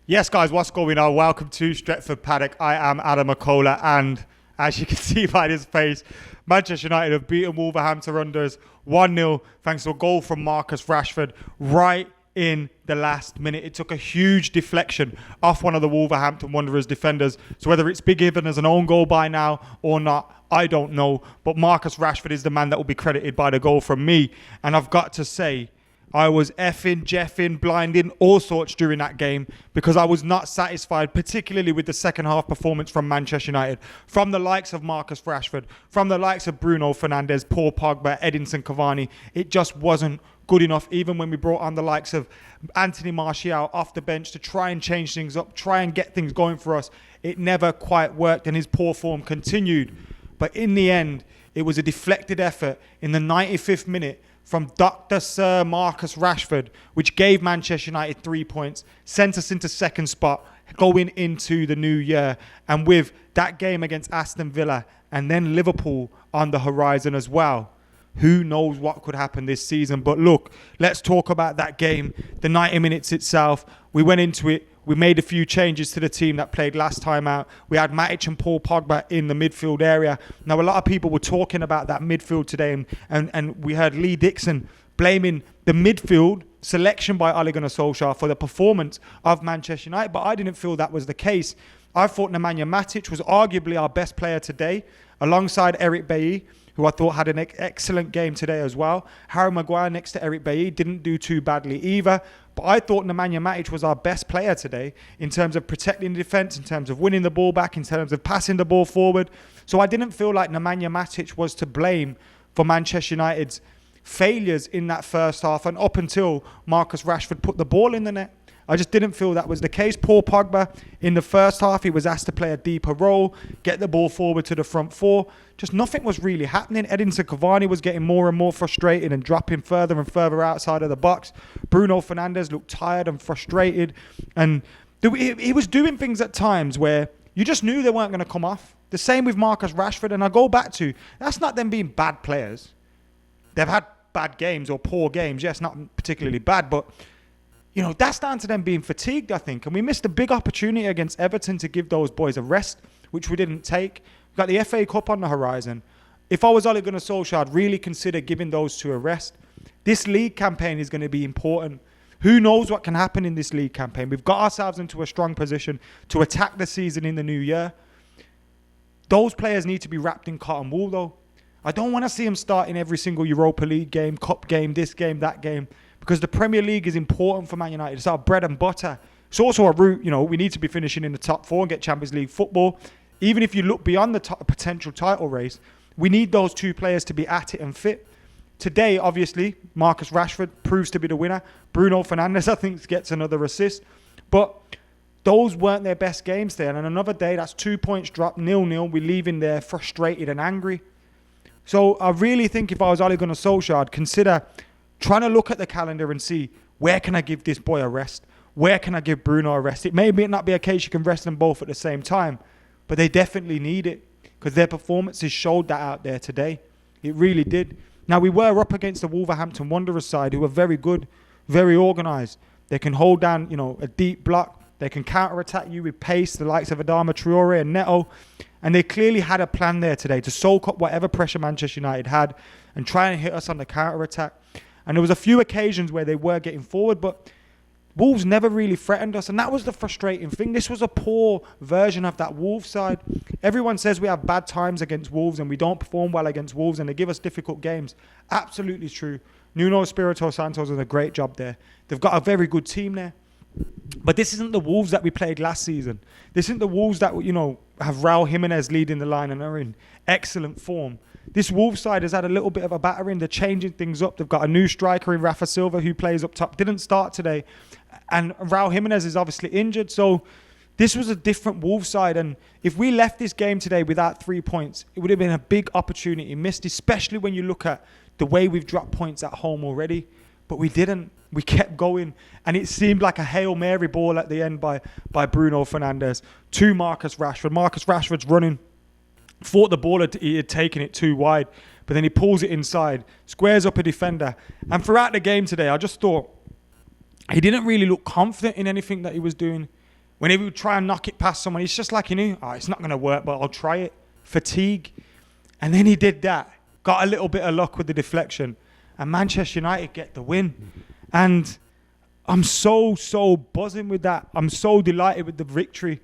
Yes, guys, what's going on? Welcome to Stretford Paddock. I am Adam McKola, and as you can see by this face, Manchester United have beaten Wolverhampton Wanderers 1-0 thanks to a goal from Marcus Rashford right in the last minute. It took a huge deflection off one of the Wolverhampton Wanderers defenders. So whether it's been given as an own goal by now or not, I don't know. But Marcus Rashford is the man that will be credited by the goal from me. And I've got to say, I was effing, jeffing, blinding, all sorts during that game because I was not satisfied, particularly with the second half performance from Manchester United, from the likes of Marcus Rashford, from the likes of Bruno Fernandes, Paul Pogba, Edinson Cavani. It just wasn't good enough, even when we brought on the likes of Anthony Martial off the bench to try and change things up, try and get things going for us. It never quite worked and his poor form continued. But in the end, it was a deflected effort in the 95th minute from Dr. Sir Marcus Rashford, which gave Manchester United 3 points, sent us into second spot going into the new year. And with that game against Aston Villa and then Liverpool on the horizon as well, who knows what could happen this season. But look, let's talk about that game, the 90 minutes itself. We went into it. We made a few changes to the team that played last time out. We had Matic and Paul Pogba in the midfield area. Now, a lot of people were talking about that midfield today, and we heard Lee Dixon blaming the midfield selection by Ole Gunnar Solskjaer for the performance of Manchester United, but I didn't feel that was the case. I thought Nemanja Matic was arguably our best player today, alongside Eric Bailly, who I thought had an excellent game today as well. Harry Maguire next to Eric Bailly didn't do too badly either. But I thought Nemanja Matic was our best player today in terms of protecting the defence, in terms of winning the ball back, in terms of passing the ball forward. So I didn't feel like Nemanja Matic was to blame for Manchester United's failures in that first half and up until Marcus Rashford put the ball in the net. I just didn't feel that was the case. Paul Pogba, in the first half, he was asked to play a deeper role, get the ball forward to the front four. Just nothing was really happening. Edinson Cavani was getting more and more frustrated and dropping further and further outside of the box. Bruno Fernandes looked tired and frustrated. And he was doing things at times where you just knew they weren't going to come off. The same with Marcus Rashford. And I go back to, that's not them being bad players. They've had bad games or poor games. Yes, not particularly bad, but that's down to them being fatigued, I think. And we missed a big opportunity against Everton to give those boys a rest, which we didn't take. We've got the FA Cup on the horizon. If I was Ole Gunnar Solskjaer, I'd really consider giving those two a rest. This league campaign is going to be important. Who knows what can happen in this league campaign? We've got ourselves into a strong position to attack the season in the new year. Those players need to be wrapped in cotton wool, though. I don't want to see them starting every single Europa League game, Cup game, this game, that game. Because the Premier League is important for Man United. It's our bread and butter. It's also a route, we need to be finishing in the top four and get Champions League football. Even if you look beyond the potential title race, we need those two players to be at it and fit. Today, obviously, Marcus Rashford proves to be the winner. Bruno Fernandes, I think, gets another assist. But those weren't their best games there. And another day, that's 2 points dropped, 0-0. We're leaving there frustrated and angry. So I really think if I was Ole Gunnar Solskjaer, I'd consider trying to look at the calendar and see, where can I give this boy a rest? Where can I give Bruno a rest? It may not be a case you can rest them both at the same time, but they definitely need it because their performances showed that out there today. It really did. Now, we were up against the Wolverhampton Wanderers side who are very good, very organised. They can hold down, a deep block. They can counter-attack you with pace, the likes of Adama Traore and Neto. And they clearly had a plan there today to soak up whatever pressure Manchester United had and try and hit us on the counter-attack. And there was a few occasions where they were getting forward, but Wolves never really threatened us. And that was the frustrating thing. This was a poor version of that Wolves side. Everyone says we have bad times against Wolves and we don't perform well against Wolves and they give us difficult games. Absolutely true. Nuno Espirito Santos does a great job there. They've got a very good team there. But this isn't the Wolves that we played last season. This isn't the Wolves that, have Raul Jimenez leading the line and are in excellent form. This Wolves side has had a little bit of a battering. They're changing things up. They've got a new striker in Rafa Silva who plays up top. Didn't start today. And Raul Jimenez is obviously injured. So this was a different Wolves side. And if we left this game today without 3 points, it would have been a big opportunity missed, especially when you look at the way we've dropped points at home already. But we didn't. We kept going. And it seemed like a Hail Mary ball at the end by Bruno Fernandes to Marcus Rashford. Marcus Rashford's running. Thought the ball he had taken it too wide. But then he pulls it inside. Squares up a defender. And throughout the game today, I just thought he didn't really look confident in anything that he was doing. Whenever we try and knock it past someone, it's just like, it's not going to work, but I'll try it. Fatigue. And then he did that. Got a little bit of luck with the deflection. And Manchester United get the win. And I'm so buzzing with that. I'm so delighted with the victory.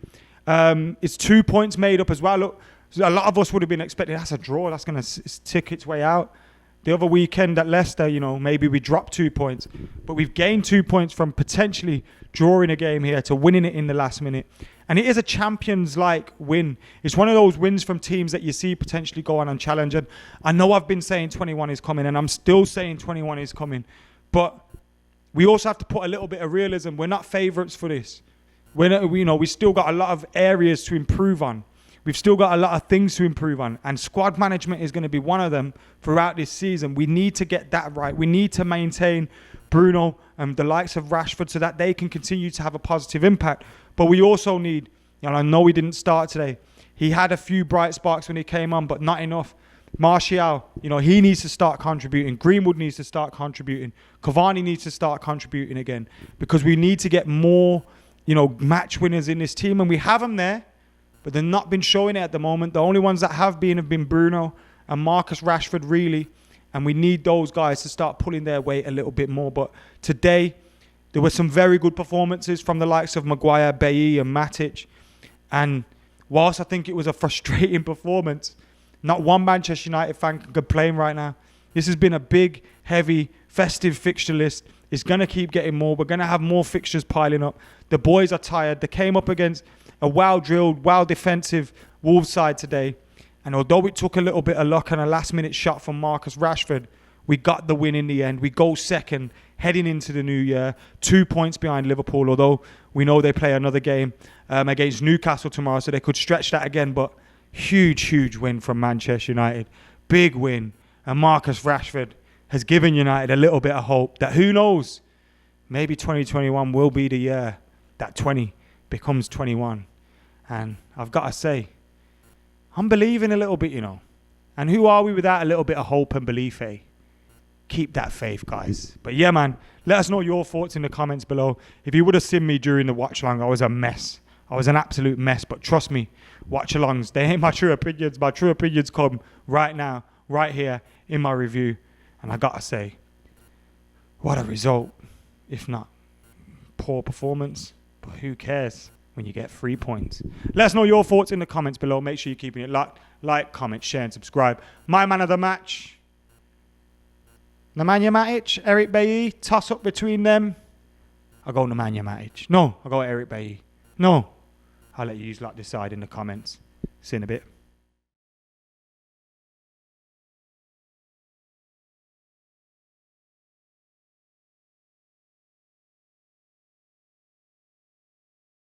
It's 2 points made up as well. Look, a lot of us would have been expecting that's a draw. That's going to tick its way out. The other weekend at Leicester, maybe we dropped 2 points. But we've gained 2 points from potentially drawing a game here to winning it in the last minute. And it is a champions-like win. It's one of those wins from teams that you see potentially go on and challenge. And I know I've been saying 21 is coming, and I'm still saying 21 is coming. But we also have to put a little bit of realism. We're not favourites for this. We still got a lot of areas to improve on. We've still got a lot of things to improve on. And squad management is going to be one of them throughout this season. We need to get that right. We need to maintain Bruno and the likes of Rashford so that they can continue to have a positive impact. But we also need, I know he didn't start today. He had a few bright sparks when he came on, but not enough. Martial, he needs to start contributing. Greenwood needs to start contributing. Cavani needs to start contributing again, because we need to get more, match winners in this team. And we have them there, but they've not been showing it at the moment. The only ones that have been Bruno and Marcus Rashford, really. And we need those guys to start pulling their weight a little bit more. But today, there were some very good performances from the likes of Maguire, Bailly and Matic. And whilst I think it was a frustrating performance, not one Manchester United fan can complain right now. This has been a big, heavy, festive fixture list. It's going to keep getting more. We're going to have more fixtures piling up. The boys are tired. They came up against a well-drilled, well-defensive Wolves side today. And although it took a little bit of luck and a last-minute shot from Marcus Rashford, we got the win in the end. We go second, heading into the new year. 2 points behind Liverpool, although we know they play another game against Newcastle tomorrow, so they could stretch that again. But huge win from Manchester United. Big win. And Marcus Rashford has given United a little bit of hope that, who knows, maybe 2021 will be the year that 20 becomes 21. And I've got to say, I'm believing a little bit, And who are we without a little bit of hope and belief, eh? Keep that faith, guys. But yeah, man, let us know your thoughts in the comments below. If you would have seen me during the watch-along, I was a mess. I was an absolute mess. But trust me, watch-alongs, they ain't my true opinions. My true opinions come right now, right here in my review. And I got to say, what a result. If not poor performance. But who cares when you get 3 points? Let us know your thoughts in the comments below. Make sure you're keeping it like, comment, share and subscribe. My man of the match, Nemanja Matic, Eric Bailly, toss up between them. I'll go Nemanja Matic. No, I'll go Eric Bailly. No, I'll let you decide in the comments. See you in a bit.